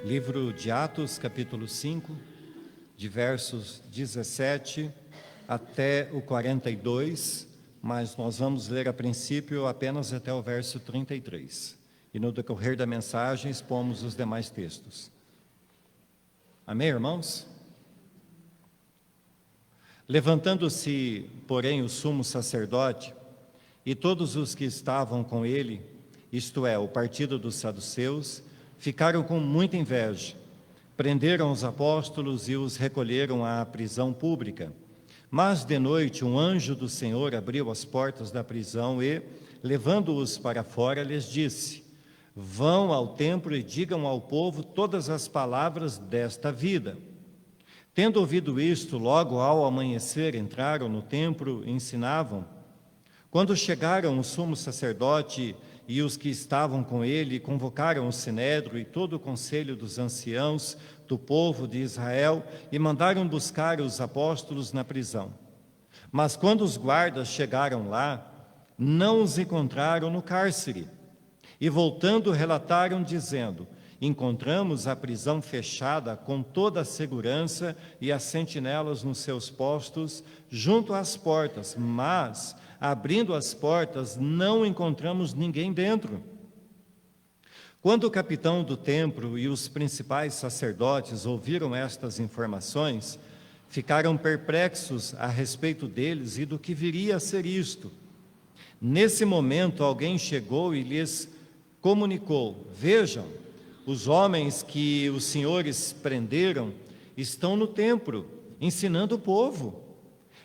Livro de Atos, capítulo 5, de versos 17 até o 42, mas nós vamos ler a princípio apenas até o verso 33. E no decorrer da mensagem expomos os demais textos. Amém, irmãos? Levantando-se, porém, o sumo sacerdote e todos os que estavam com ele, isto é, o partido dos saduceus, ficaram com muita inveja. Prenderam os apóstolos e os recolheram à prisão pública. Mas de noite um anjo do Senhor abriu as portas da prisão e, levando-os para fora, lhes disse: vão ao templo e digam ao povo todas as palavras desta vida. Tendo ouvido isto, logo ao amanhecer entraram no templo e ensinavam. Quando chegaram o sumo sacerdote e os que estavam com ele, convocaram o sinédrio e todo o conselho dos anciãos do povo de Israel e mandaram buscar os apóstolos na prisão. Mas quando os guardas chegaram lá, não os encontraram no cárcere. E voltando relataram dizendo: encontramos a prisão fechada com toda a segurança e as sentinelas nos seus postos junto às portas, mas abrindo as portas, não encontramos ninguém dentro. Quando o capitão do templo e os principais sacerdotes ouviram estas informações, ficaram perplexos a respeito deles e do que viria a ser isto. Nesse momento, alguém chegou e lhes comunicou: vejam, os homens que os senhores prenderam estão no templo, ensinando o povo.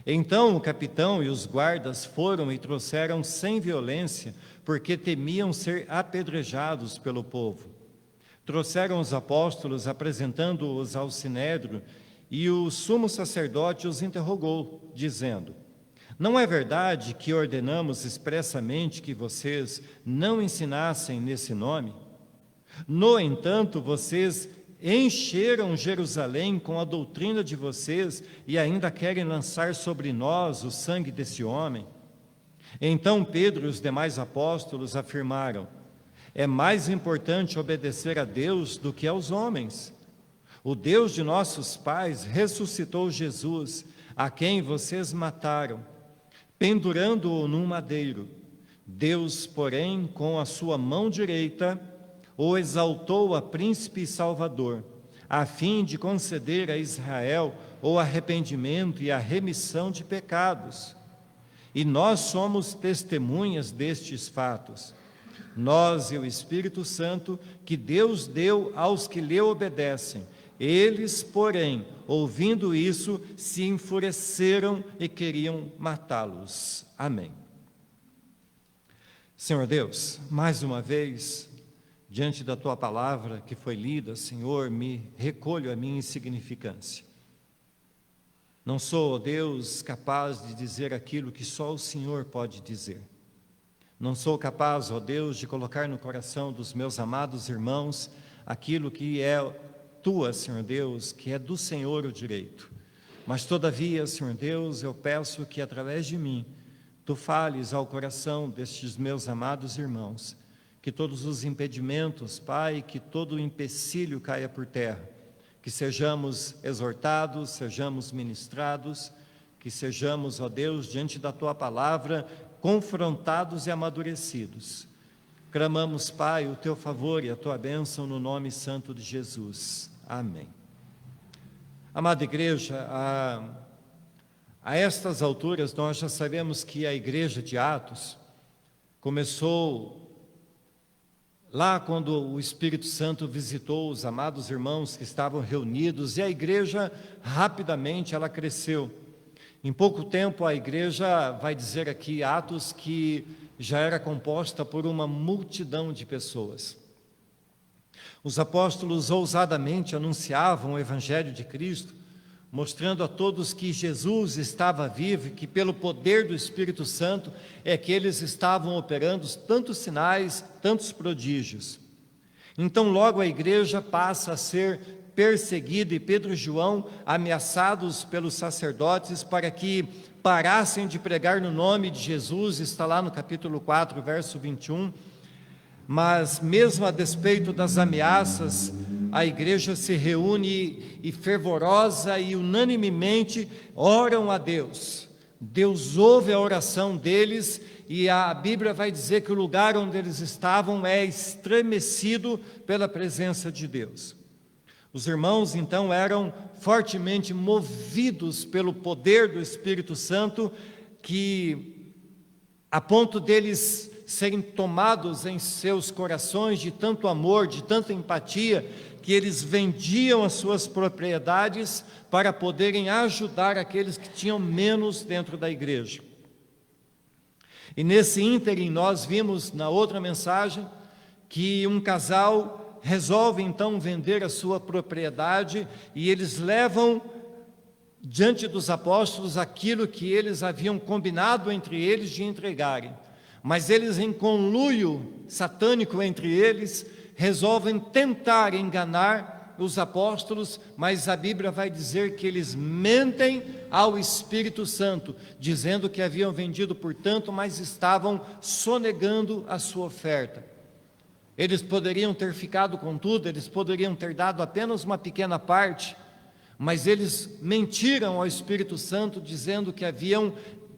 Então o capitão e os guardas foram e trouxeram sem violência, porque temiam ser apedrejados pelo povo. Trouxeram os apóstolos, apresentando-os ao sinédrio, e o sumo sacerdote os interrogou, dizendo: não é verdade que ordenamos expressamente que vocês não ensinassem nesse nome? No entanto, vocês encheram Jerusalém com a doutrina de vocês e ainda querem lançar sobre nós o sangue desse homem. Então Pedro e os demais apóstolos afirmaram: é mais importante obedecer a Deus do que aos homens. O Deus de nossos pais ressuscitou Jesus, a quem vocês mataram, pendurando-o num madeiro. Deus, porém, com a sua mão direita, o exaltou a príncipe e salvador, a fim de conceder a Israel o arrependimento e a remissão de pecados. E nós somos testemunhas destes fatos, nós e o Espírito Santo, que Deus deu aos que lhe obedecem. Eles, porém, ouvindo isso, se enfureceram e queriam matá-los. Amém. Senhor Deus, mais uma vez, diante da Tua palavra que foi lida, Senhor, me recolho a minha insignificância. Não sou, ó Deus, capaz de dizer aquilo que só o Senhor pode dizer. Não sou capaz, ó Deus, de colocar no coração dos meus amados irmãos aquilo que é Tua, Senhor Deus, que é do Senhor o direito. Mas todavia, Senhor Deus, eu peço que através de mim, Tu fales ao coração destes meus amados irmãos, que todos os impedimentos, Pai, que todo o empecilho caia por terra, que sejamos exortados, sejamos ministrados, que sejamos, ó Deus, diante da Tua palavra, confrontados e amadurecidos. Clamamos, Pai, o Teu favor e a Tua bênção no nome santo de Jesus. Amém. Amada igreja, a estas alturas nós já sabemos que a igreja de Atos começou lá quando o Espírito Santo visitou os amados irmãos que estavam reunidos, e a igreja rapidamente ela cresceu. Em pouco tempo a igreja, vai dizer aqui Atos, que já era composta por uma multidão de pessoas. Os apóstolos ousadamente anunciavam o Evangelho de Cristo, mostrando a todos que Jesus estava vivo e que pelo poder do Espírito Santo é que eles estavam operando tantos sinais, tantos prodígios. Então logo a igreja passa a ser perseguida e Pedro e João ameaçados pelos sacerdotes para que parassem de pregar no nome de Jesus, está lá no capítulo 4, verso 21, mas mesmo a despeito das ameaças, a igreja se reúne e fervorosa e unanimemente oram a Deus. Deus ouve a oração deles e a Bíblia vai dizer que o lugar onde eles estavam é estremecido pela presença de Deus. Os irmãos então eram fortemente movidos pelo poder do Espírito Santo, que a ponto deles serem tomados em seus corações de tanto amor, de tanta empatia, que eles vendiam as suas propriedades para poderem ajudar aqueles que tinham menos dentro da igreja. E nesse ínterim nós vimos na outra mensagem que um casal resolve então vender a sua propriedade e eles levam diante dos apóstolos aquilo que eles haviam combinado entre eles de entregarem. Mas eles, em conluio satânico entre eles, resolvem tentar enganar os apóstolos, mas a Bíblia vai dizer que eles mentem ao Espírito Santo, dizendo que haviam vendido por tanto, mas estavam sonegando a sua oferta. Eles poderiam ter ficado com tudo, eles poderiam ter dado apenas uma pequena parte, mas eles mentiram ao Espírito Santo, dizendo que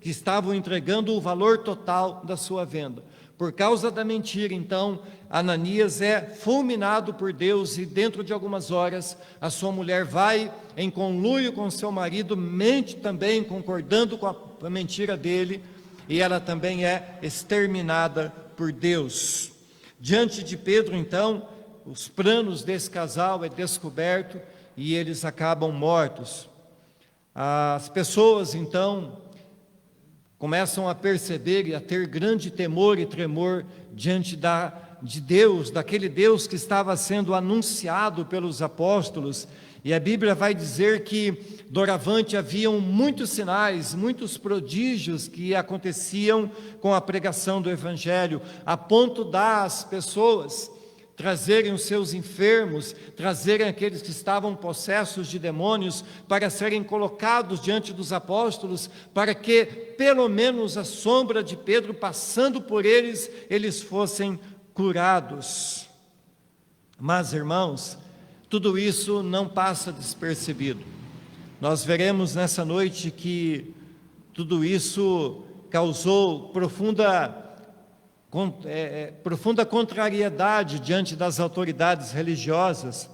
estavam entregando o valor total da sua venda. Por causa da mentira, então, Ananias é fulminado por Deus e dentro de algumas horas a sua mulher vai em conluio com seu marido, mente também, concordando com a mentira dele, e ela também é exterminada por Deus. Diante de Pedro, então, os planos desse casal é descoberto e eles acabam mortos. As pessoas, então, começam a perceber e a ter grande temor e tremor diante de Deus, daquele Deus que estava sendo anunciado pelos apóstolos. E a Bíblia vai dizer que doravante haviam muitos sinais, muitos prodígios que aconteciam com a pregação do Evangelho, a ponto das pessoas trazerem os seus enfermos, trazerem aqueles que estavam possessos de demônios para serem colocados diante dos apóstolos, para que pelo menos a sombra de Pedro passando por eles, eles fossem curados. Mas, irmãos, tudo isso não passa despercebido. Nós veremos nessa noite que tudo isso causou profunda contrariedade diante das autoridades religiosas.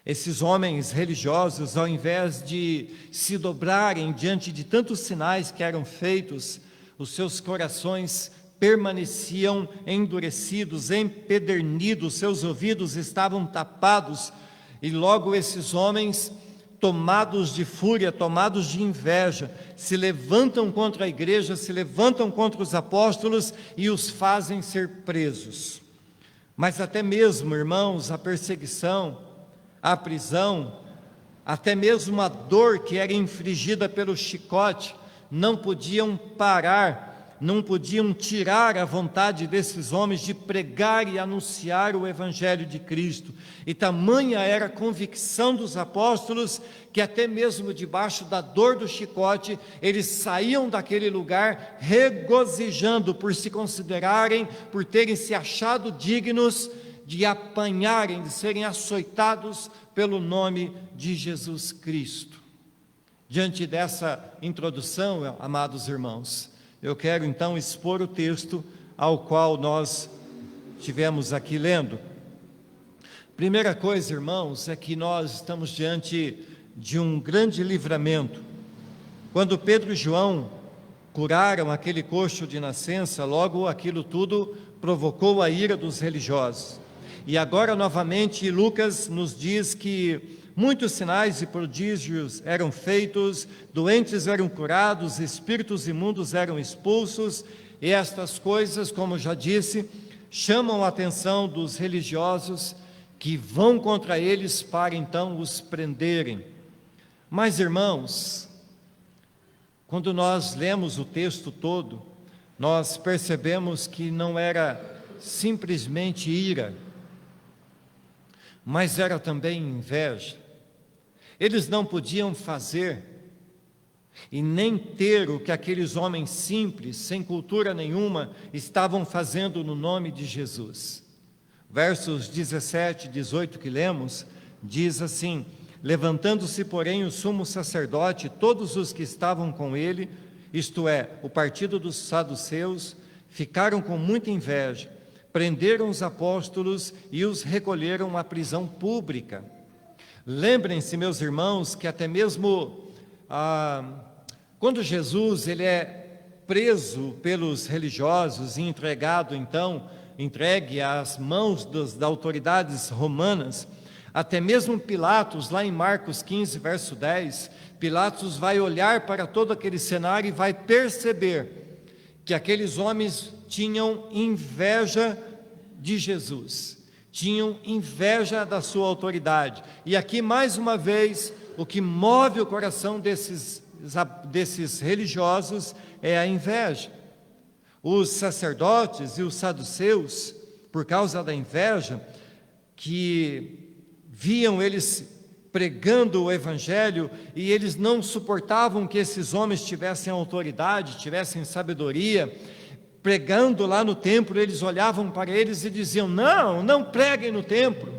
Esses homens religiosos, ao invés de se dobrarem diante de tantos sinais que eram feitos, os seus corações permaneciam endurecidos, empedernidos, seus ouvidos estavam tapados, e logo esses homens, tomados de fúria, tomados de inveja, se levantam contra a igreja, se levantam contra os apóstolos e os fazem ser presos. Mas até mesmo, irmãos, a perseguição, a prisão, até mesmo a dor que era infligida pelo chicote, não podiam parar, não podiam tirar a vontade desses homens de pregar e anunciar o Evangelho de Cristo. E tamanha era a convicção dos apóstolos, que até mesmo debaixo da dor do chicote, eles saíam daquele lugar regozijando por se considerarem, por terem se achado dignos de apanharem, de serem açoitados pelo nome de Jesus Cristo. Diante dessa introdução, amados irmãos, eu quero então expor o texto ao qual nós estivemos aqui lendo. Primeira coisa, irmãos, é que nós estamos diante de um grande livramento. Quando Pedro e João curaram aquele coxo de nascença, logo aquilo tudo provocou a ira dos religiosos. E agora novamente Lucas nos diz que muitos sinais e prodígios eram feitos, doentes eram curados, espíritos imundos eram expulsos, e estas coisas, como já disse, chamam a atenção dos religiosos que vão contra eles para então os prenderem. Mas, irmãos, quando nós lemos o texto todo, nós percebemos que não era simplesmente ira, mas era também inveja. Eles não podiam fazer e nem ter o que aqueles homens simples, sem cultura nenhuma, estavam fazendo no nome de Jesus. Versos 17 e 18 que lemos, diz assim: levantando-se, porém, o sumo sacerdote, todos os que estavam com ele, isto é, o partido dos saduceus, ficaram com muita inveja, prenderam os apóstolos e os recolheram à prisão pública. Lembrem-se, meus irmãos, que até mesmo quando Jesus ele é preso pelos religiosos e entregue às mãos das autoridades romanas, até mesmo Pilatos, lá em Marcos 15, verso 10, Pilatos vai olhar para todo aquele cenário e vai perceber que aqueles homens tinham inveja de Jesus, tinham inveja da sua autoridade. E aqui, mais uma vez, o que move o coração desses religiosos é a inveja. Os sacerdotes e os saduceus, por causa da inveja, que viam eles pregando o evangelho, e eles não suportavam que esses homens tivessem autoridade, tivessem sabedoria, pregando lá no templo, eles olhavam para eles e diziam: não preguem no templo,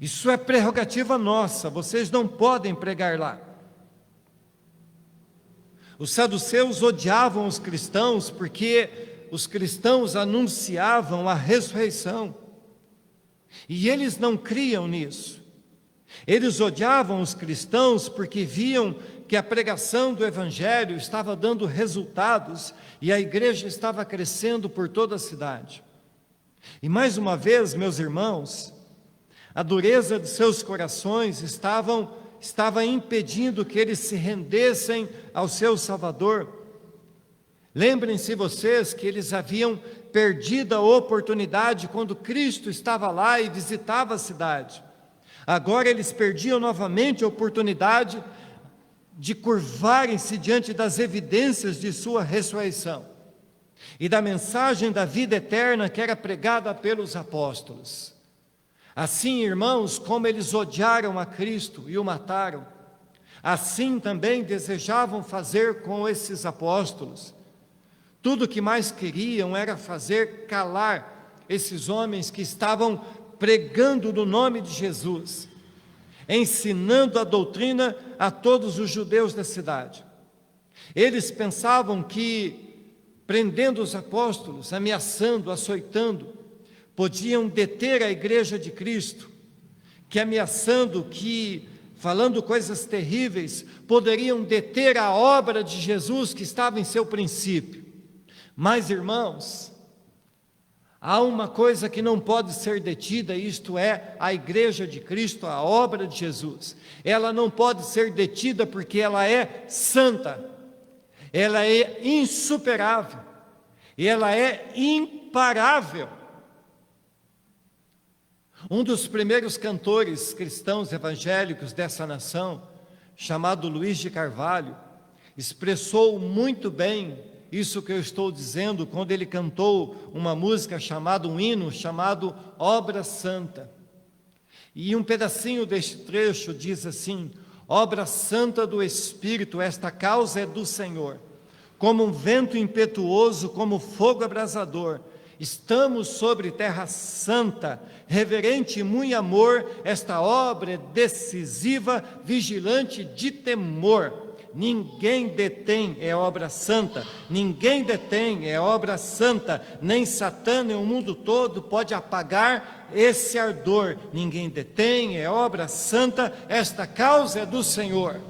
isso é prerrogativa nossa, vocês não podem pregar lá. Os saduceus odiavam os cristãos porque os cristãos anunciavam a ressurreição, e eles não criam nisso. Eles odiavam os cristãos porque viam que a pregação do evangelho estava dando resultados e a igreja estava crescendo por toda a cidade. E mais uma vez, meus irmãos, a dureza de seus corações estava impedindo que eles se rendessem ao seu Salvador. Lembrem-se vocês que eles haviam perdido a oportunidade quando Cristo estava lá e visitava a cidade. Agora eles perdiam novamente a oportunidade de curvarem-se diante das evidências de sua ressurreição e da mensagem da vida eterna que era pregada pelos apóstolos. Assim, irmãos, como eles odiaram a Cristo e o mataram, assim também desejavam fazer com esses apóstolos. Tudo o que mais queriam era fazer calar esses homens que estavam pregando no nome de Jesus, ensinando a doutrina a todos os judeus da cidade. Eles pensavam que, prendendo os apóstolos, ameaçando, açoitando, podiam deter a igreja de Cristo, que ameaçando, que falando coisas terríveis, poderiam deter a obra de Jesus que estava em seu princípio. Mas, irmãos, há uma coisa que não pode ser detida, isto é, a igreja de Cristo, a obra de Jesus. Ela não pode ser detida porque ela é santa, ela é insuperável, ela é imparável. Um dos primeiros cantores cristãos evangélicos dessa nação, chamado Luiz de Carvalho, expressou muito bem isso que eu estou dizendo quando ele cantou uma música chamada, um hino chamado Obra Santa. E um pedacinho deste trecho diz assim: obra santa do Espírito, esta causa é do Senhor, como um vento impetuoso, como fogo abrasador, estamos sobre terra santa, reverente e muito amor, esta obra é decisiva, vigilante de temor. Ninguém detém, é obra santa, ninguém detém, é obra santa, nem Satã, nem o mundo todo pode apagar esse ardor. Ninguém detém, é obra santa, esta causa é do Senhor.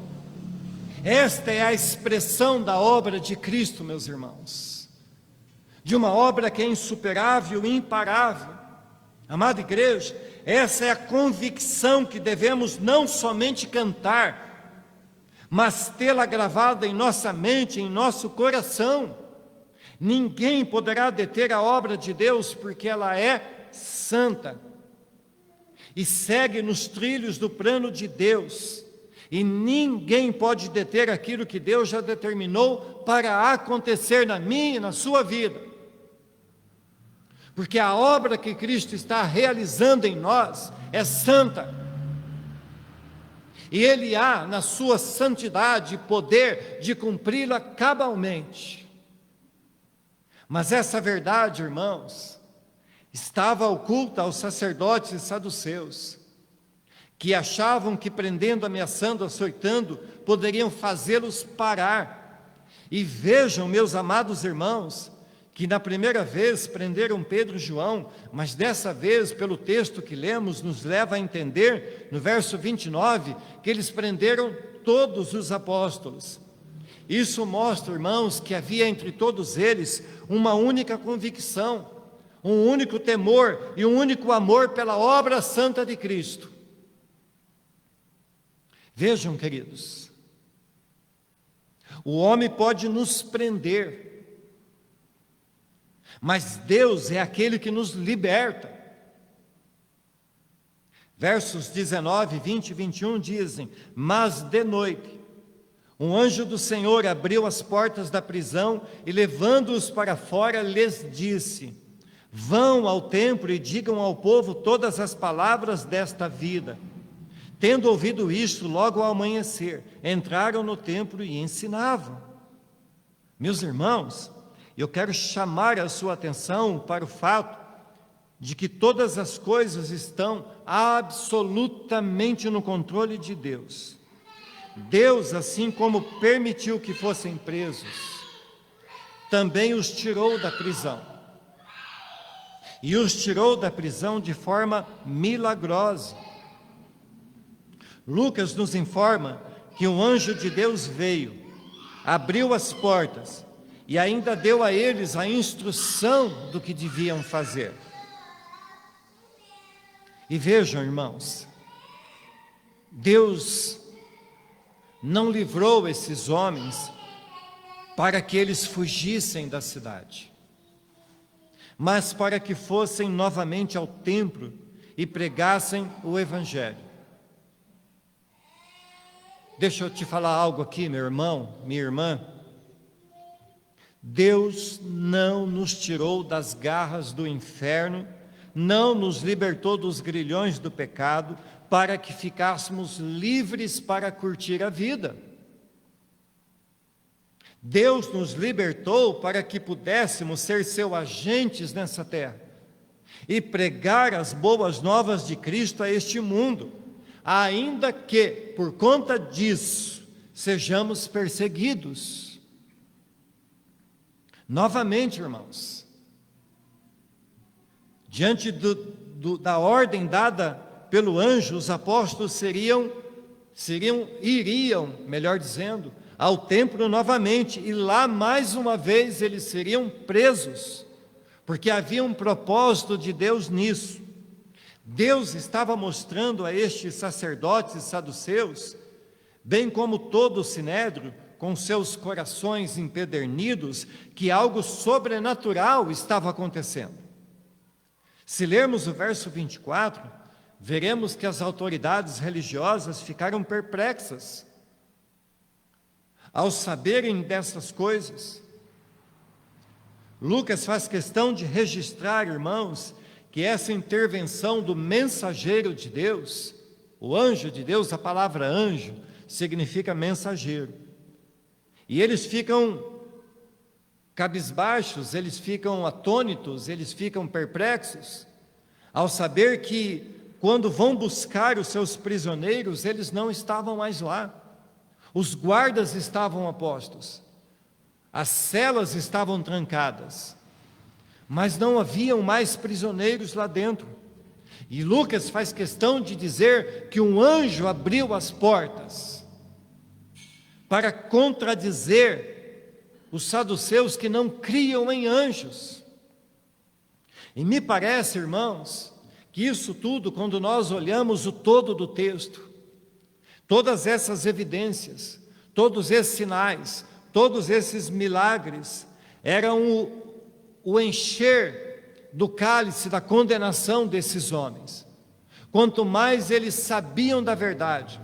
Esta é a expressão da obra de Cristo, meus irmãos, de uma obra que é insuperável e imparável. Amada igreja, essa é a convicção que devemos não somente cantar, mas tê-la gravada em nossa mente, em nosso coração. Ninguém poderá deter a obra de Deus, porque ela é santa e segue nos trilhos do plano de Deus, e ninguém pode deter aquilo que Deus já determinou para acontecer na minha e na sua vida, porque a obra que Cristo está realizando em nós é santa. E Ele há, na sua santidade, poder de cumpri-la cabalmente. Mas essa verdade, irmãos, estava oculta aos sacerdotes e saduceus, que achavam que prendendo, ameaçando, açoitando, poderiam fazê-los parar. E vejam, meus amados irmãos, que na primeira vez prenderam Pedro e João, mas dessa vez, pelo texto que lemos, nos leva a entender, no verso 29, que eles prenderam todos os apóstolos. Isso mostra, irmãos, que havia entre todos eles uma única convicção, um único temor e um único amor pela obra santa de Cristo. Vejam, queridos, o homem pode nos prender, mas Deus é aquele que nos liberta. Versos 19, 20 e 21 dizem: mas de noite, um anjo do Senhor abriu as portas da prisão e, levando-os para fora, lhes disse: vão ao templo e digam ao povo todas as palavras desta vida. Tendo ouvido isto, logo ao amanhecer, entraram no templo e ensinavam. Meus irmãos, eu quero chamar a sua atenção para o fato de que todas as coisas estão absolutamente no controle de Deus. Deus, assim como permitiu que fossem presos, também os tirou da prisão. E os tirou da prisão de forma milagrosa. Lucas nos informa que um anjo de Deus veio, abriu as portas e ainda deu a eles a instrução do que deviam fazer. E vejam, irmãos, Deus não livrou esses homens para que eles fugissem da cidade, mas para que fossem novamente ao templo e pregassem o Evangelho. Deixa eu te falar algo aqui, meu irmão, minha irmã. Deus não nos tirou das garras do inferno, não nos libertou dos grilhões do pecado, para que ficássemos livres para curtir a vida. Deus nos libertou para que pudéssemos ser seus agentes nessa terra e pregar as boas novas de Cristo a este mundo, ainda que, por conta disso, sejamos perseguidos. Novamente, irmãos, diante da ordem dada pelo anjo, os apóstolos iriam, melhor dizendo, ao templo novamente, e lá mais uma vez eles seriam presos, porque havia um propósito de Deus nisso. Deus estava mostrando a estes sacerdotes e saduceus, bem como todo o sinédrio, com seus corações empedernidos, que algo sobrenatural estava acontecendo. Se lermos o verso 24, veremos que as autoridades religiosas ficaram perplexas ao saberem dessas coisas. Lucas faz questão de registrar, irmãos, que essa intervenção do mensageiro de Deus, o anjo de Deus, a palavra anjo, significa mensageiro. E eles ficam cabisbaixos, eles ficam atônitos, eles ficam perplexos, ao saber que, quando vão buscar os seus prisioneiros, eles não estavam mais lá. Os guardas estavam a postos, as celas estavam trancadas, mas não haviam mais prisioneiros lá dentro. E Lucas faz questão de dizer que um anjo abriu as portas para contradizer os saduceus que não criam em anjos. E me parece, irmãos, que isso tudo, quando nós olhamos o todo do texto, todas essas evidências, todos esses sinais, todos esses milagres, eram o encher do cálice da condenação desses homens. Quanto mais eles sabiam da verdade,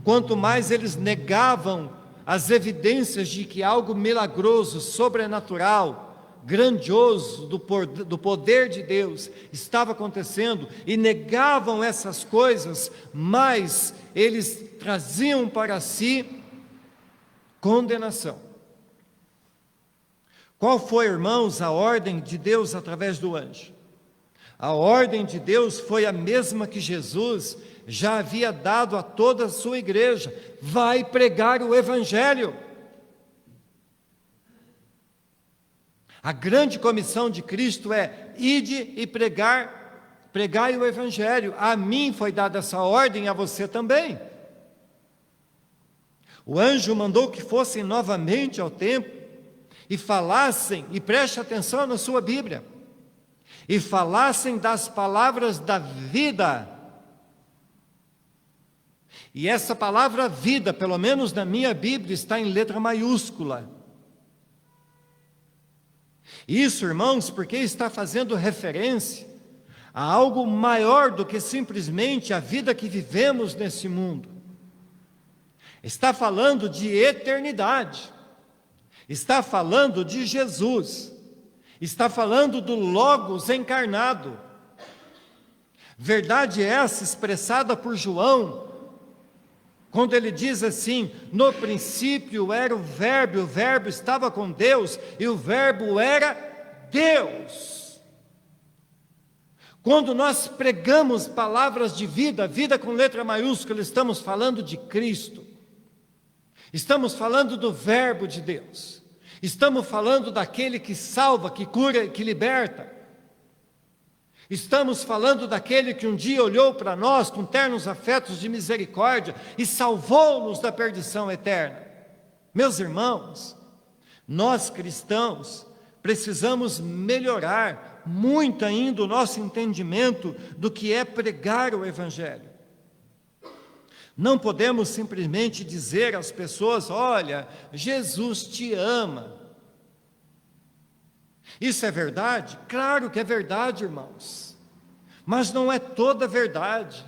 quanto mais eles negavam as evidências de que algo milagroso, sobrenatural, grandioso do poder de Deus estava acontecendo, e negavam essas coisas, mas eles traziam para si condenação. Qual foi, irmãos, a ordem de Deus através do anjo? A ordem de Deus foi a mesma que Jesus já havia dado a toda a sua igreja: vai pregar o Evangelho. A grande comissão de Cristo é: ide e pregai o Evangelho. A mim foi dada essa ordem, a você também. O anjo mandou que fossem novamente ao templo e falassem, e preste atenção na sua Bíblia, e falassem das palavras da vida. E essa palavra vida, pelo menos na minha Bíblia, está em letra maiúscula. Isso, irmãos, porque está fazendo referência a algo maior do que simplesmente a vida que vivemos nesse mundo. Está falando de eternidade, está falando de Jesus, está falando do Logos encarnado. Verdade essa expressada por João, quando ele diz assim: no princípio era o Verbo estava com Deus, e o Verbo era Deus. Quando nós pregamos palavras de vida, vida com letra maiúscula, estamos falando de Cristo. Estamos falando do Verbo de Deus. Estamos falando daquele que salva, que cura, que liberta. Estamos falando daquele que um dia olhou para nós com ternos afetos de misericórdia e salvou-nos da perdição eterna. Meus irmãos, nós cristãos precisamos melhorar muito ainda o nosso entendimento do que é pregar o Evangelho. Não podemos simplesmente dizer às pessoas: olha, Jesus te ama. Isso é verdade? Claro que é verdade, irmãos, mas não é toda a verdade.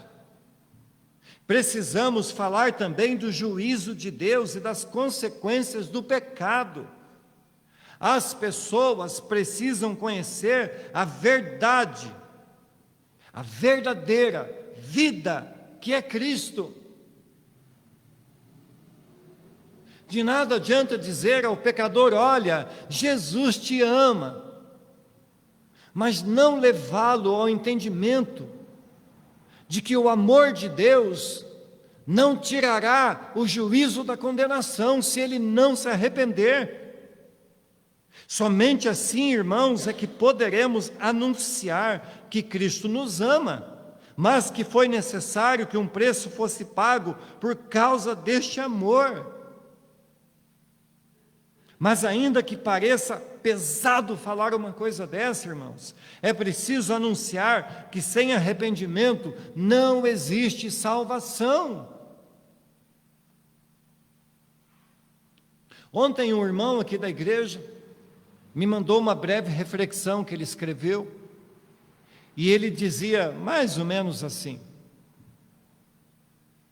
Precisamos falar também do juízo de Deus e das consequências do pecado. As pessoas precisam conhecer a verdade, a verdadeira vida que é Cristo. De nada adianta dizer ao pecador: olha, Jesus te ama, mas não levá-lo ao entendimento de que o amor de Deus não tirará o juízo da condenação se ele não se arrepender. Somente assim, irmãos, é que poderemos anunciar que Cristo nos ama, mas que foi necessário que um preço fosse pago por causa deste amor. Mas ainda que pareça pesado falar uma coisa dessa, irmãos, é preciso anunciar que sem arrependimento não existe salvação. Ontem um irmão aqui da igreja me mandou uma breve reflexão que ele escreveu, e ele dizia mais ou menos assim: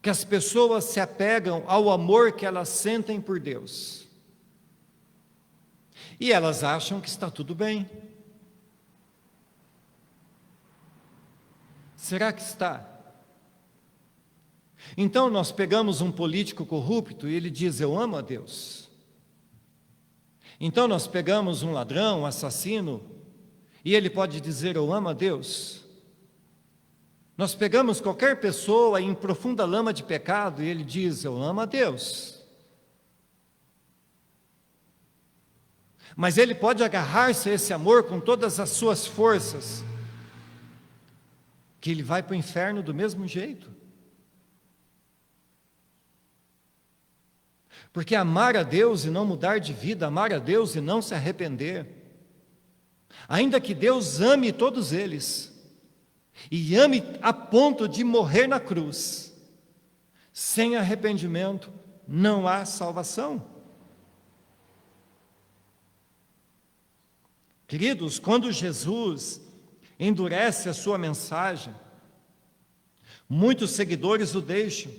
que as pessoas se apegam ao amor que elas sentem por Deus. E elas acham que está tudo bem. Será que está? Então nós pegamos um político corrupto e ele diz: eu amo a Deus. Então nós pegamos um ladrão, um assassino, e ele pode dizer: eu amo a Deus. Nós pegamos qualquer pessoa em profunda lama de pecado e ele diz: eu amo a Deus. Mas ele pode agarrar-se a esse amor com todas as suas forças, que ele vai para o inferno do mesmo jeito. Porque amar a Deus e não mudar de vida, amar a Deus e não se arrepender, ainda que Deus ame todos eles, e ame a ponto de morrer na cruz, sem arrependimento não há salvação. Queridos, quando Jesus endurece a sua mensagem, muitos seguidores o deixam,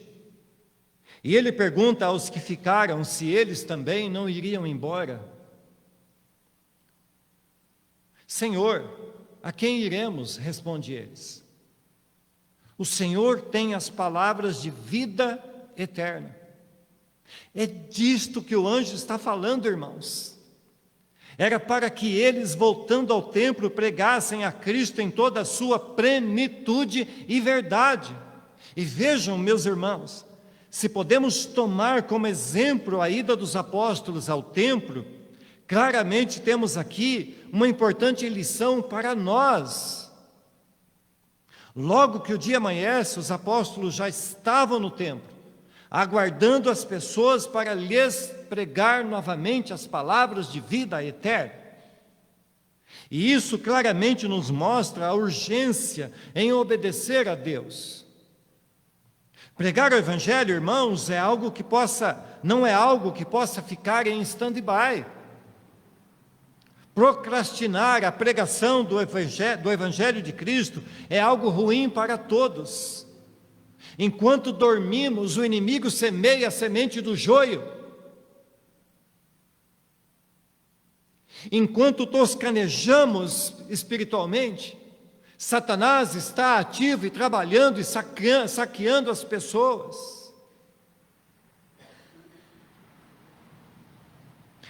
e ele pergunta aos que ficaram se eles também não iriam embora. Senhor, a quem iremos? Responde eles. O Senhor tem as palavras de vida eterna. É disto que o anjo está falando, irmãos. Era para que eles, voltando ao templo, pregassem a Cristo em toda a sua plenitude e verdade. E vejam, meus irmãos, se podemos tomar como exemplo a ida dos apóstolos ao templo, claramente temos aqui uma importante lição para nós. Logo que o dia amanhece, os apóstolos já estavam no templo, aguardando as pessoas para lhes pregar novamente as palavras de vida eterna. E isso claramente nos mostra a urgência em obedecer a Deus. Pregar o Evangelho, irmãos, não é algo que possa ficar em stand-by. Procrastinar a pregação do Evangelho de Cristo é algo ruim para todos. Enquanto dormimos, o inimigo semeia a semente do joio. Enquanto toscanejamos espiritualmente, Satanás está ativo e trabalhando e saqueando as pessoas.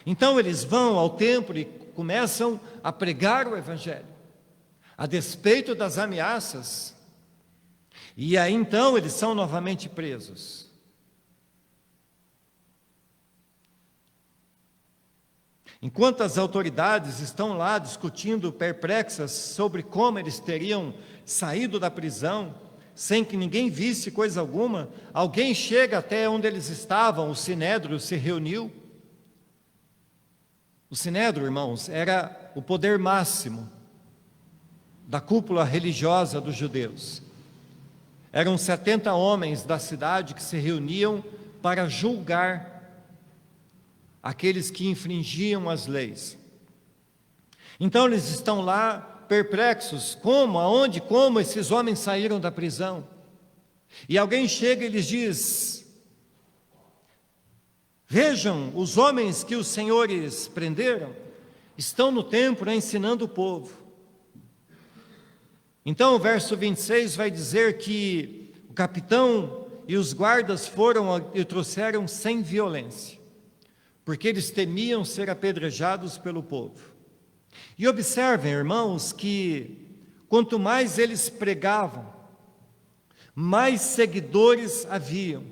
Então eles vão ao templo e começam a pregar o Evangelho, a despeito das ameaças. E aí então eles são novamente presos. Enquanto as autoridades estão lá discutindo perplexas sobre como eles teriam saído da prisão, sem que ninguém visse coisa alguma, alguém chega até onde eles estavam, o Sinédrio se reuniu. O Sinédrio, irmãos, era o poder máximo da cúpula religiosa dos judeus. Eram 70 homens da cidade que se reuniam para julgar aqueles que infringiam as leis. Então eles estão lá perplexos, como esses homens saíram da prisão? E alguém chega e lhes diz: vejam, os homens que os senhores prenderam estão no templo ensinando o povo. Então o verso 26 vai dizer que o capitão e os guardas foram e trouxeram sem violência, porque eles temiam ser apedrejados pelo povo. E observem, irmãos, que quanto mais eles pregavam, mais seguidores haviam.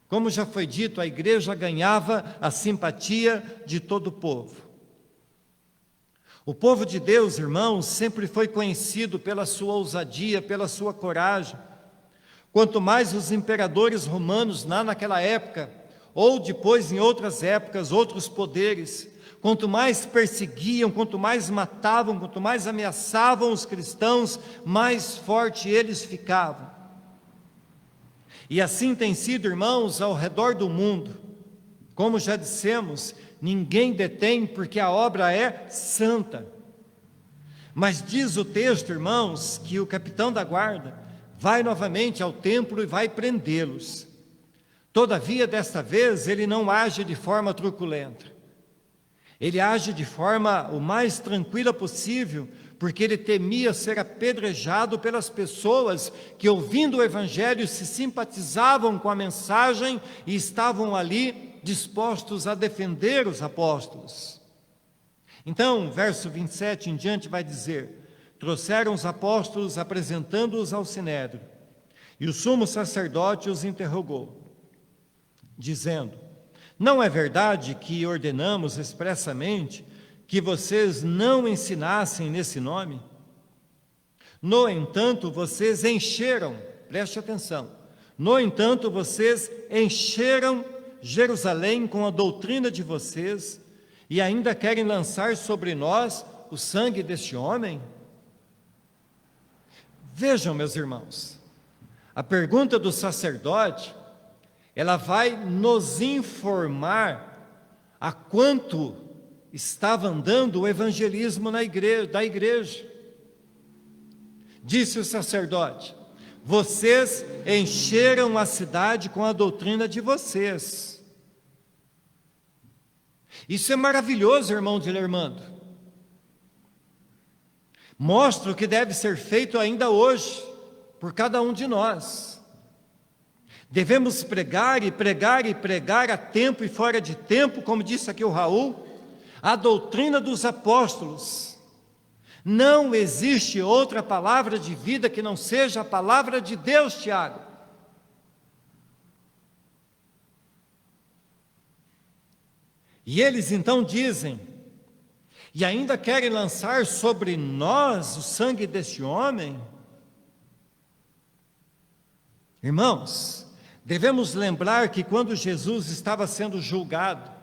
Como já foi dito, a igreja ganhava a simpatia de todo o povo. O povo de Deus, irmãos, sempre foi conhecido pela sua ousadia, pela sua coragem. Quanto mais os imperadores romanos naquela época, ou depois em outras épocas, outros poderes, quanto mais perseguiam, quanto mais matavam, quanto mais ameaçavam os cristãos, mais forte eles ficavam. E assim tem sido, irmãos, ao redor do mundo. Como já dissemos, ninguém detém porque a obra é santa. Mas diz o texto, irmãos, que o capitão da guarda vai novamente ao templo e vai prendê-los. Todavia, desta vez, ele não age de forma truculenta. Ele age de forma o mais tranquila possível, porque ele temia ser apedrejado pelas pessoas que, ouvindo o Evangelho, se simpatizavam com a mensagem e estavam ali dispostos a defender os apóstolos. Então, verso 27 em diante vai dizer: trouxeram os apóstolos apresentando-os ao Sinédrio, e o sumo sacerdote os interrogou, dizendo: não é verdade que ordenamos expressamente que vocês não ensinassem nesse nome? No entanto, vocês encheram, preste atenção, no entanto, vocês encheram Jerusalém com a doutrina de vocês e ainda querem lançar sobre nós o sangue deste homem? Vejam, meus irmãos, a pergunta do sacerdote, ela vai nos informar a quanto estava andando o evangelismo da igreja. Disse o sacerdote: vocês encheram a cidade com a doutrina de vocês. Isso é maravilhoso, irmão de Lermando. Mostra o que deve ser feito ainda hoje, por cada um de nós. Devemos pregar e pregar e pregar a tempo e fora de tempo, como disse aqui o Raul, a doutrina dos apóstolos. Não existe outra palavra de vida que não seja a palavra de Deus, Tiago. E eles então dizem, e ainda querem lançar sobre nós o sangue deste homem? Irmãos, devemos lembrar que quando Jesus estava sendo julgado,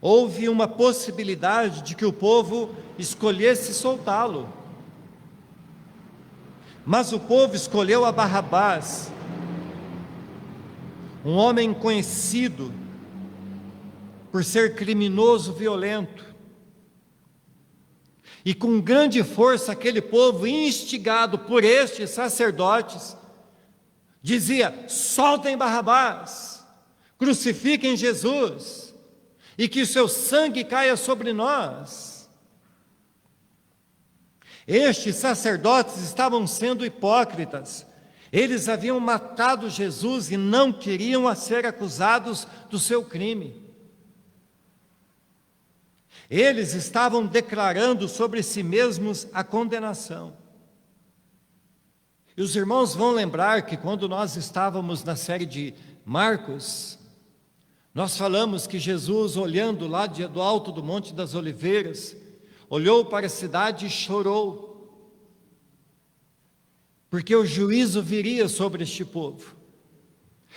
houve uma possibilidade de que o povo escolhesse soltá-lo. Mas o povo escolheu a Barrabás, um homem conhecido por ser criminoso, violento. E com grande força aquele povo, instigado por estes sacerdotes, dizia: soltem Barrabás, crucifiquem Jesus, e que o seu sangue caia sobre nós. Estes sacerdotes estavam sendo hipócritas. Eles haviam matado Jesus e não queriam ser acusados do seu crime. Eles estavam declarando sobre si mesmos a condenação. E os irmãos vão lembrar que quando nós estávamos na série de Marcos, nós falamos que Jesus, olhando lá do alto do Monte das Oliveiras, olhou para a cidade e chorou, porque o juízo viria sobre este povo.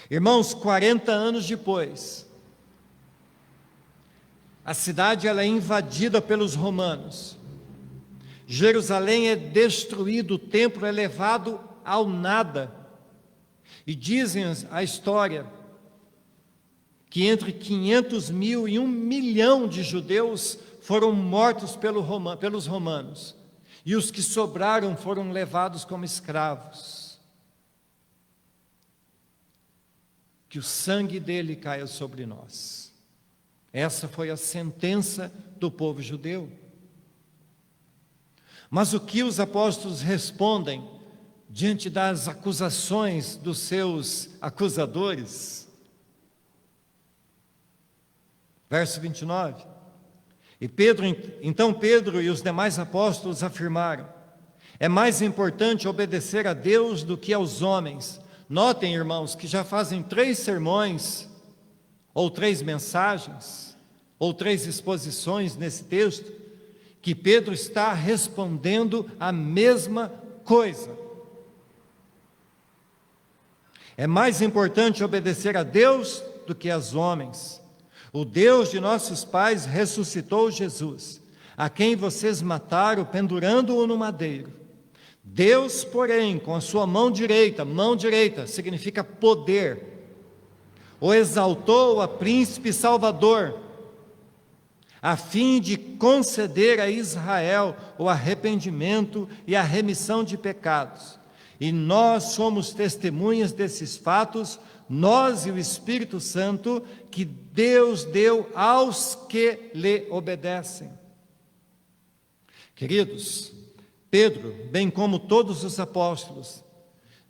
Irmãos, 40 anos depois, a cidade ela é invadida pelos romanos. Jerusalém é destruído, o templo é levado ao nada. E dizem a história que entre 500 mil e 1 milhão de judeus foram mortos pelos romanos. E os que sobraram foram levados como escravos. Que o sangue dele caia sobre nós. Essa foi a sentença do povo judeu. Mas o que os apóstolos respondem diante das acusações dos seus acusadores? Verso 29. Então Pedro e os demais apóstolos afirmaram: é mais importante obedecer a Deus do que aos homens. Notem, irmãos, que já fazem 3 sermões, ou 3 mensagens, ou 3 exposições nesse texto, que Pedro está respondendo a mesma coisa. É mais importante obedecer a Deus do que aos homens. O Deus de nossos pais ressuscitou Jesus, a quem vocês mataram pendurando-o no madeiro. Deus, porém, com a sua mão direita significa poder, o exaltou a príncipe salvador, a fim de conceder a Israel o arrependimento e a remissão de pecados. E nós somos testemunhas desses fatos, nós e o Espírito Santo, que Deus deu aos que lhe obedecem. Queridos, Pedro, bem como todos os apóstolos,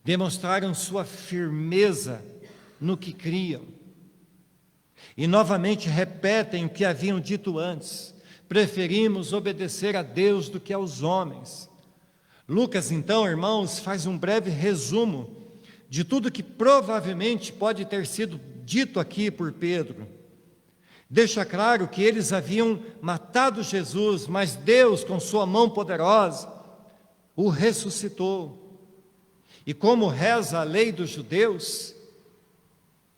demonstraram sua firmeza no que criam. E novamente repetem o que haviam dito antes: preferimos obedecer a Deus do que aos homens. Lucas, então, irmãos, faz um breve resumo de tudo que provavelmente pode ter sido dito aqui por Pedro. Deixa claro que eles haviam matado Jesus, mas Deus, com sua mão poderosa, o ressuscitou. E como reza a lei dos judeus,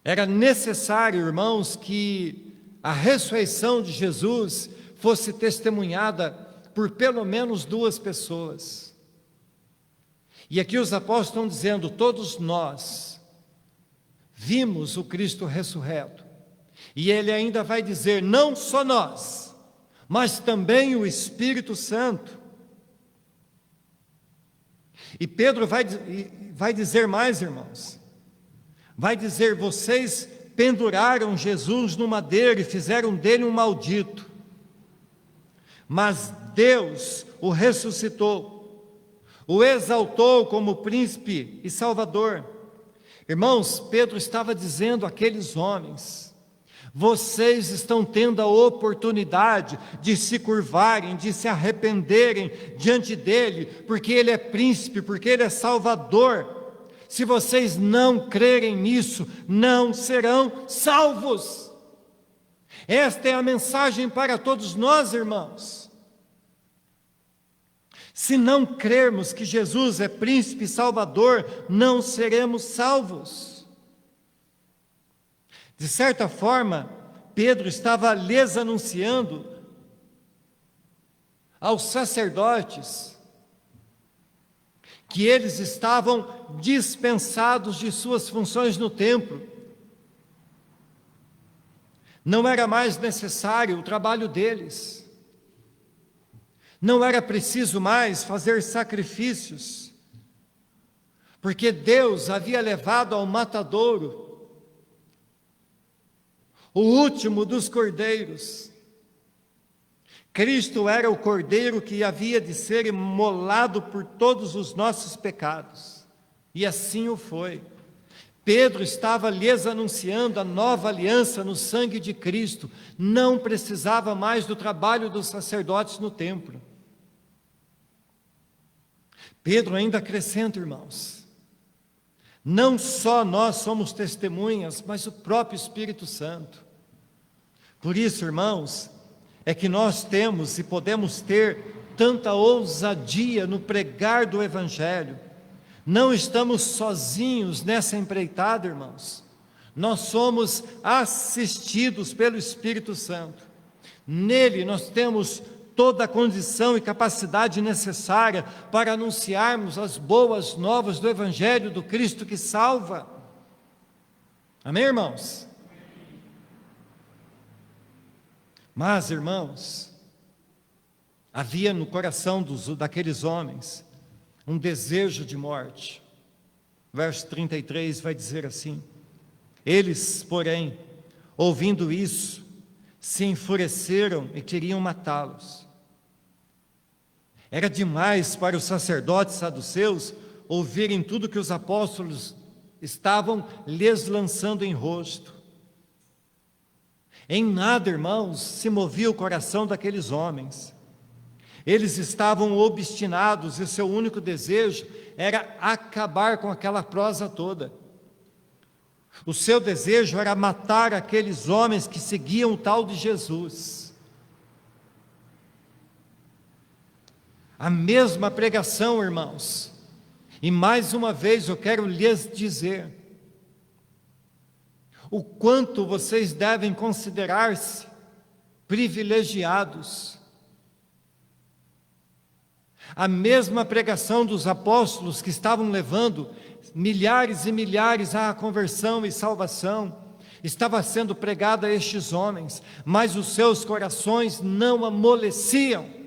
era necessário, irmãos, que a ressurreição de Jesus fosse testemunhada por pelo menos 2 pessoas. E aqui os apóstolos estão dizendo: todos nós vimos o Cristo ressurreto. E ele ainda vai dizer: não só nós, mas também o Espírito Santo. E Pedro vai dizer mais, irmãos. Vai dizer: vocês penduraram Jesus no madeiro e fizeram dele um maldito. Mas Deus o ressuscitou, o exaltou como príncipe e salvador. Irmãos, Pedro estava dizendo àqueles homens: Vocês estão tendo a oportunidade de se curvarem, de se arrependerem diante dele, porque ele é príncipe, porque ele é salvador. Se vocês não crerem nisso, não serão salvos. Esta é a mensagem para todos nós, irmãos. Se não crermos que Jesus é príncipe e salvador, não seremos salvos. De certa forma, Pedro estava lhes anunciando aos sacerdotes que eles estavam dispensados de suas funções no templo. Não era mais necessário o trabalho deles. Não era preciso mais fazer sacrifícios, porque Deus havia levado ao matadouro o último dos cordeiros. Cristo era o cordeiro que havia de ser imolado por todos os nossos pecados, e assim o foi. Pedro estava lhes anunciando a nova aliança no sangue de Cristo, não precisava mais do trabalho dos sacerdotes no templo. Pedro ainda acrescenta, irmãos, não só nós somos testemunhas, mas o próprio Espírito Santo. Por isso, irmãos, é que nós temos e podemos ter tanta ousadia no pregar do Evangelho. Não estamos sozinhos nessa empreitada, irmãos. Nós somos assistidos pelo Espírito Santo. Nele nós temos toda a condição e capacidade necessária para anunciarmos as boas novas do Evangelho do Cristo que salva. Amém, irmãos? Mas, irmãos, havia no coração daqueles homens um desejo de morte. Verso 33 vai dizer assim: eles, porém, ouvindo isso, se enfureceram e queriam matá-los. Era demais para os sacerdotes saduceus ouvirem tudo que os apóstolos estavam lhes lançando em rosto. Em nada, irmãos, se movia o coração daqueles homens. Eles estavam obstinados e seu único desejo era acabar com aquela prosa toda. O seu desejo era matar aqueles homens que seguiam o tal de Jesus. A mesma pregação, irmãos, e mais uma vez eu quero lhes dizer o quanto vocês devem considerar-se privilegiados. A mesma pregação dos apóstolos que estavam levando milhares e milhares à conversão e salvação, estava sendo pregada a estes homens, mas os seus corações não amoleciam.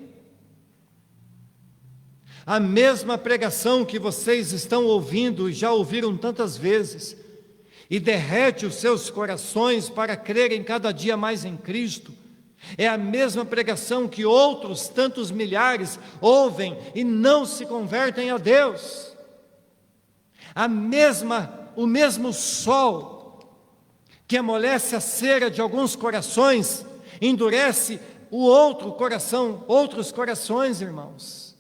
A mesma pregação que vocês estão ouvindo e já ouviram tantas vezes, e derrete os seus corações para crerem cada dia mais em Cristo, é a mesma pregação que outros tantos milhares ouvem e não se convertem a Deus. O mesmo sol que amolece a cera de alguns corações, endurece o outro coração, outros corações, irmãos.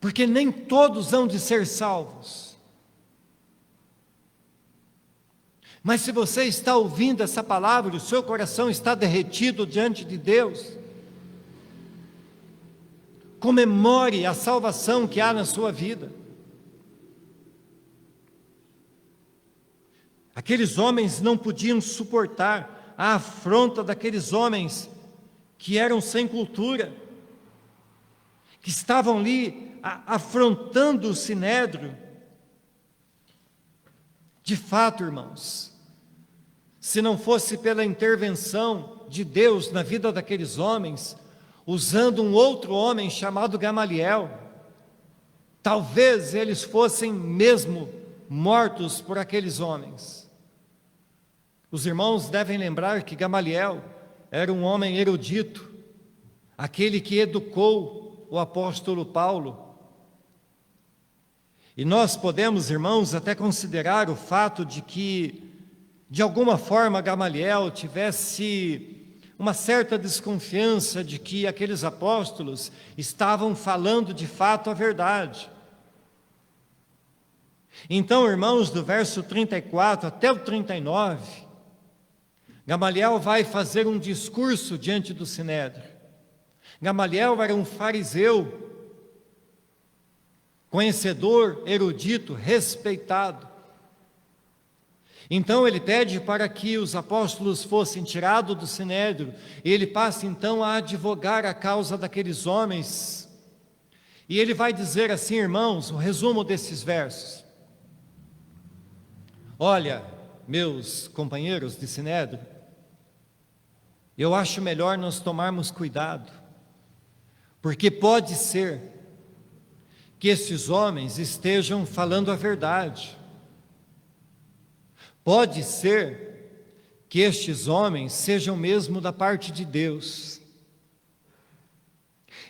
Porque nem todos hão de ser salvos. Mas se você está ouvindo essa palavra, o seu coração está derretido diante de Deus, comemore a salvação que há na sua vida. Aqueles homens não podiam suportar a afronta daqueles homens que eram sem cultura, que estavam ali afrontando o sinédrio. De fato, irmãos, se não fosse pela intervenção de Deus na vida daqueles homens, usando um outro homem chamado Gamaliel, talvez eles fossem mesmo mortos por aqueles homens. Os irmãos devem lembrar que Gamaliel era um homem erudito, aquele que educou o apóstolo Paulo. E nós podemos, irmãos, até considerar o fato de que, de alguma forma Gamaliel tivesse uma certa desconfiança de que aqueles apóstolos estavam falando de fato a verdade. Então, irmãos, do verso 34 até o 39, Gamaliel vai fazer um discurso diante do Sinédrio. Gamaliel era um fariseu, conhecedor, erudito, respeitado. Então ele pede para que os apóstolos fossem tirados do Sinédrio, e ele passa então a advogar a causa daqueles homens. E ele vai dizer assim, irmãos, o resumo desses versos. Olha, meus companheiros de Sinédrio, eu acho melhor nós tomarmos cuidado, porque pode ser que esses homens estejam falando a verdade. Pode ser que estes homens sejam mesmo da parte de Deus.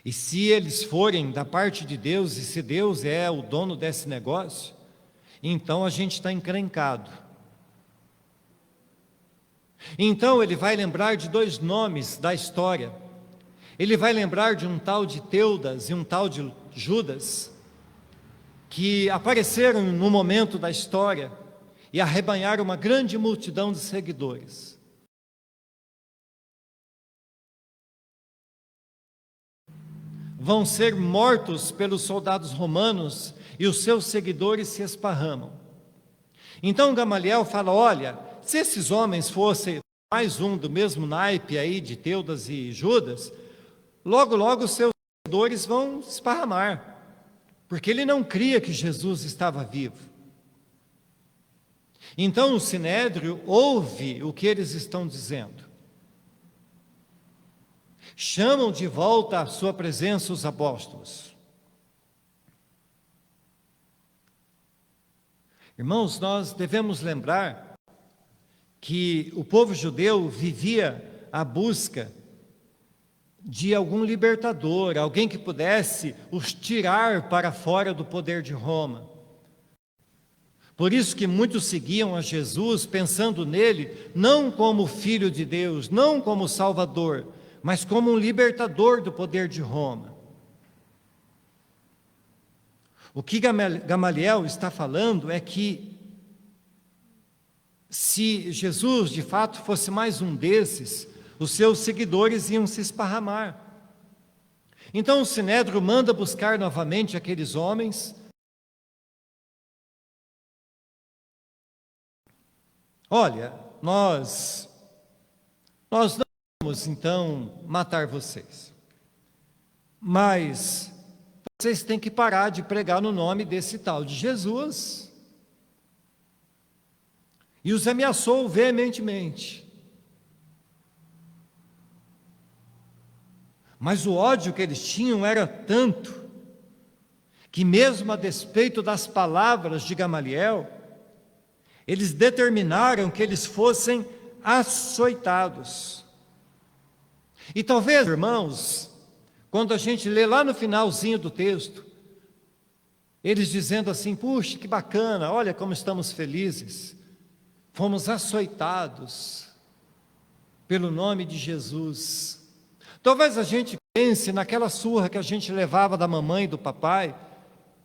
E se eles forem da parte de Deus, e se Deus é o dono desse negócio, então a gente está encrencado. Então ele vai lembrar de dois nomes da história. Ele vai lembrar de um tal de Teudas e um tal de Judas, que apareceram no momento da história e arrebanharam uma grande multidão de seguidores. Vão ser mortos pelos soldados romanos e os seus seguidores se esparramam. Então Gamaliel fala, olha, se esses homens fossem mais um do mesmo naipe aí de Teudas e Judas, logo logo os seus seguidores vão se esparramar, porque ele não cria que Jesus estava vivo. Então o Sinédrio ouve o que eles estão dizendo. Chamam de volta à sua presença os apóstolos. Irmãos, nós devemos lembrar que o povo judeu vivia à busca de algum libertador, alguém que pudesse os tirar para fora do poder de Roma. Por isso que muitos seguiam a Jesus pensando nele não como Filho de Deus, não como Salvador, mas como um libertador do poder de Roma. O que Gamaliel está falando é que se Jesus de fato fosse mais um desses, os seus seguidores iam se esparramar. Então o Sinédrio manda buscar novamente aqueles homens. Olha, nós não vamos então matar vocês, mas vocês têm que parar de pregar no nome desse tal de Jesus. E os ameaçou veementemente. Mas o ódio que eles tinham era tanto, que mesmo a despeito das palavras de Gamaliel, eles determinaram que eles fossem açoitados. E talvez, irmãos, quando a gente lê lá no finalzinho do texto, eles dizendo assim, puxa, que bacana, olha como estamos felizes, fomos açoitados pelo nome de Jesus. Talvez a gente pense naquela surra que a gente levava da mamãe e do papai,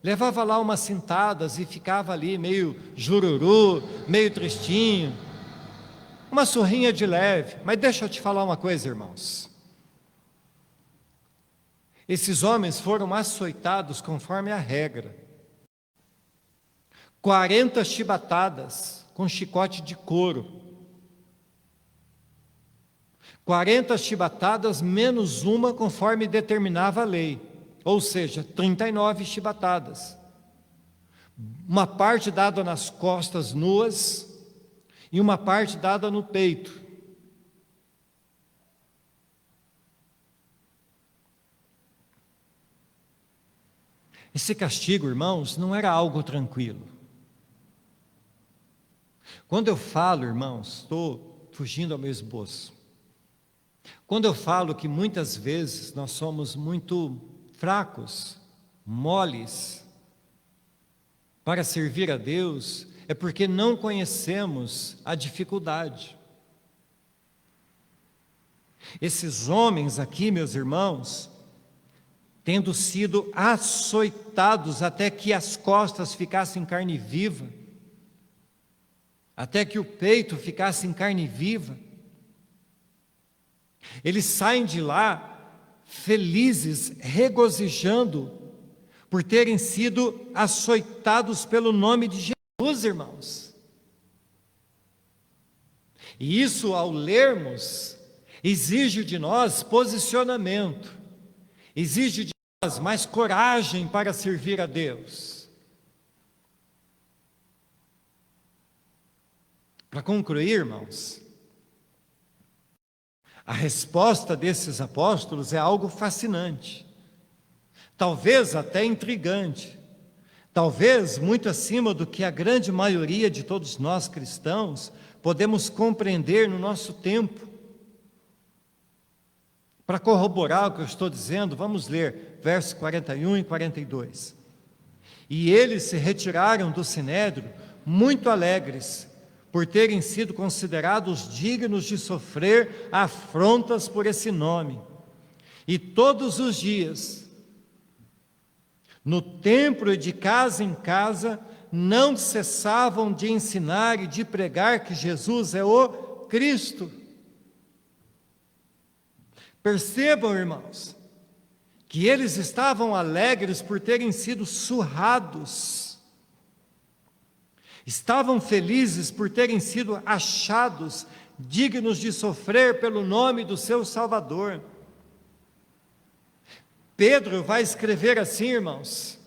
levava lá umas cintadas e ficava ali meio jururu, meio tristinho, uma surrinha de leve. Mas deixa eu te falar uma coisa, irmãos. Esses homens foram açoitados conforme a regra. 40 chibatadas com chicote de couro. 40 chibatadas menos uma conforme determinava a lei, ou seja, 39 chibatadas. Uma parte dada nas costas nuas e uma parte dada no peito. Esse castigo, irmãos, não era algo tranquilo. Quando eu falo, irmãos, estou fugindo ao meu esboço. Quando eu falo que muitas vezes nós somos muito fracos, moles, para servir a Deus é porque não conhecemos a dificuldade. Esses homens aqui, meus irmãos, tendo sido açoitados até que as costas ficassem carne viva, até que o peito ficasse em carne viva, eles saem de lá felizes, regozijando por terem sido açoitados pelo nome de Jesus, irmãos. E isso, ao lermos, exige de nós posicionamento, exige de nós mais coragem para servir a Deus. Para concluir, irmãos, a resposta desses apóstolos é algo fascinante, talvez até intrigante, talvez muito acima do que a grande maioria de todos nós cristãos podemos compreender no nosso tempo. Para corroborar o que eu estou dizendo, vamos ler versos 41 e 42. E eles se retiraram do sinédrio muito alegres, por terem sido considerados dignos de sofrer afrontas por esse nome. E todos os dias, no templo e de casa em casa, não cessavam de ensinar e de pregar que Jesus é o Cristo. Percebam, irmãos, que eles estavam alegres por terem sido surrados, estavam felizes por terem sido achados dignos de sofrer pelo nome do seu Salvador. Pedro vai escrever assim, irmãos: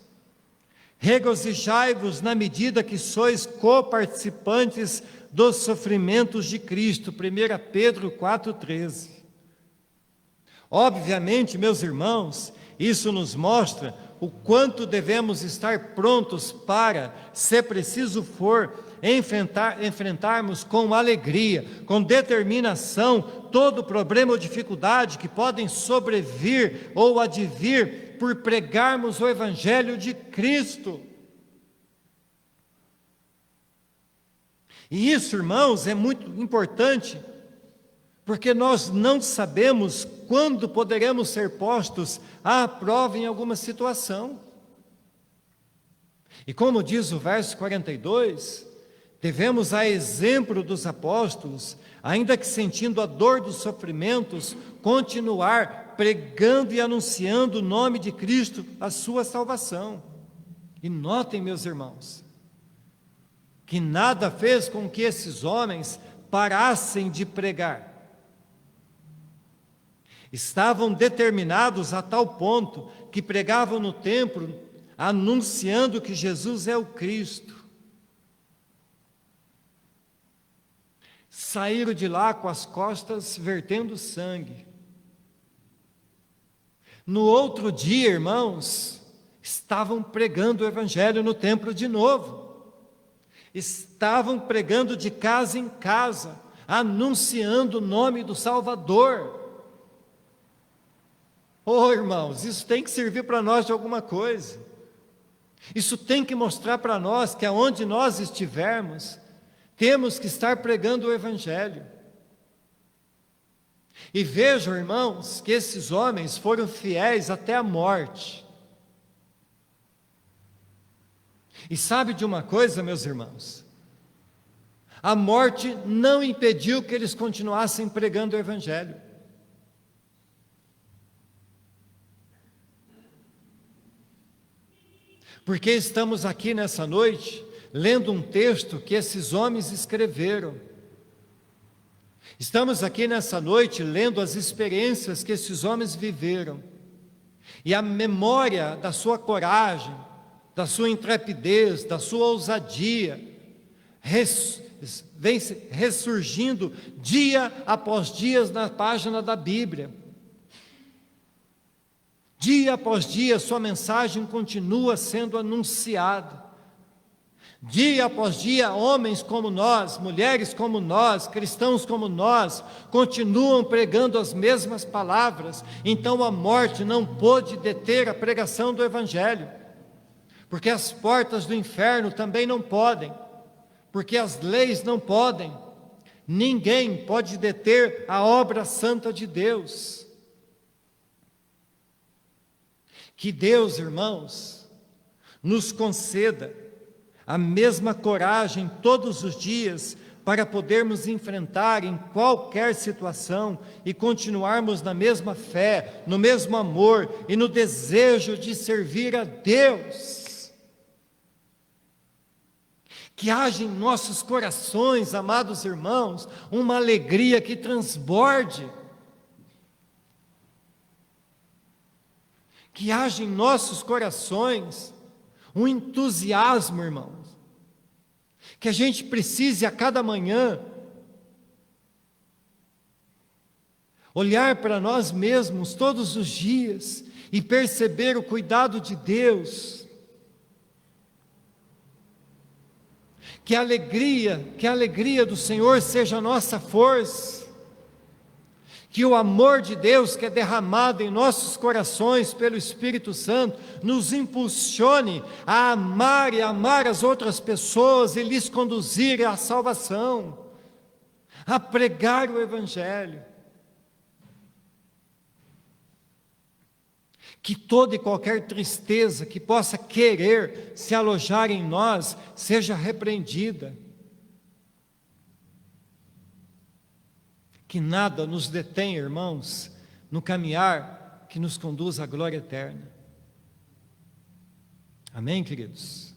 regozijai-vos na medida que sois coparticipantes dos sofrimentos de Cristo. 1 Pedro 4,13. Obviamente, meus irmãos, isso nos mostra o quanto devemos estar prontos para, se preciso for, enfrentarmos com alegria, com determinação, todo problema ou dificuldade que podem sobrevir ou advir por pregarmos o Evangelho de Cristo. E isso, irmãos, é muito importante, porque nós não sabemos quando poderemos ser postos à prova em alguma situação. E como diz o verso 42, devemos, a exemplo dos apóstolos, ainda que sentindo a dor dos sofrimentos, continuar pregando e anunciando o nome de Cristo, a sua salvação. E notem, meus irmãos, que nada fez com que esses homens parassem de pregar. Estavam determinados a tal ponto que pregavam no templo, anunciando que Jesus é o Cristo. Saíram de lá com as costas vertendo sangue. No outro dia, irmãos, estavam pregando o Evangelho no templo de novo. Estavam pregando de casa em casa, anunciando o nome do Salvador. Oh, irmãos, isso tem que servir para nós de alguma coisa. Isso tem que mostrar para nós que aonde nós estivermos, temos que estar pregando o Evangelho. E vejam, irmãos, que esses homens foram fiéis até a morte. E sabe de uma coisa, meus irmãos? A morte não impediu que eles continuassem pregando o Evangelho. Porque estamos aqui nessa noite lendo um texto que esses homens escreveram. Estamos aqui nessa noite lendo as experiências que esses homens viveram. E a memória da sua coragem, da sua intrepidez, da sua ousadia, vem ressurgindo dia após dia na página da Bíblia. Dia após dia, sua mensagem continua sendo anunciada. Dia após dia, homens como nós, mulheres como nós, cristãos como nós, continuam pregando as mesmas palavras. Então a morte não pôde deter a pregação do Evangelho. porque as portas do inferno também não podem, porque as leis não podem. Ninguém pode deter a obra santa de Deus. Que Deus, irmãos, nos conceda a mesma coragem todos os dias para podermos enfrentar em qualquer situação e continuarmos na mesma fé, no mesmo amor e no desejo de servir a Deus. Que haja em nossos corações, amados irmãos, uma alegria que transborde. Que haja em nossos corações um entusiasmo, irmãos. Que a gente precise a cada manhã olhar para nós mesmos todos os dias e perceber o cuidado de Deus. Que a alegria do Senhor seja a nossa força. Que o amor de Deus que é derramado em nossos corações pelo Espírito Santo nos impulsione a amar e amar as outras pessoas e lhes conduzir à salvação, a pregar o Evangelho. Que toda e qualquer tristeza que possa querer se alojar em nós seja repreendida. Que nada nos detenha, irmãos, no caminhar que nos conduz à glória eterna. Amém, queridos?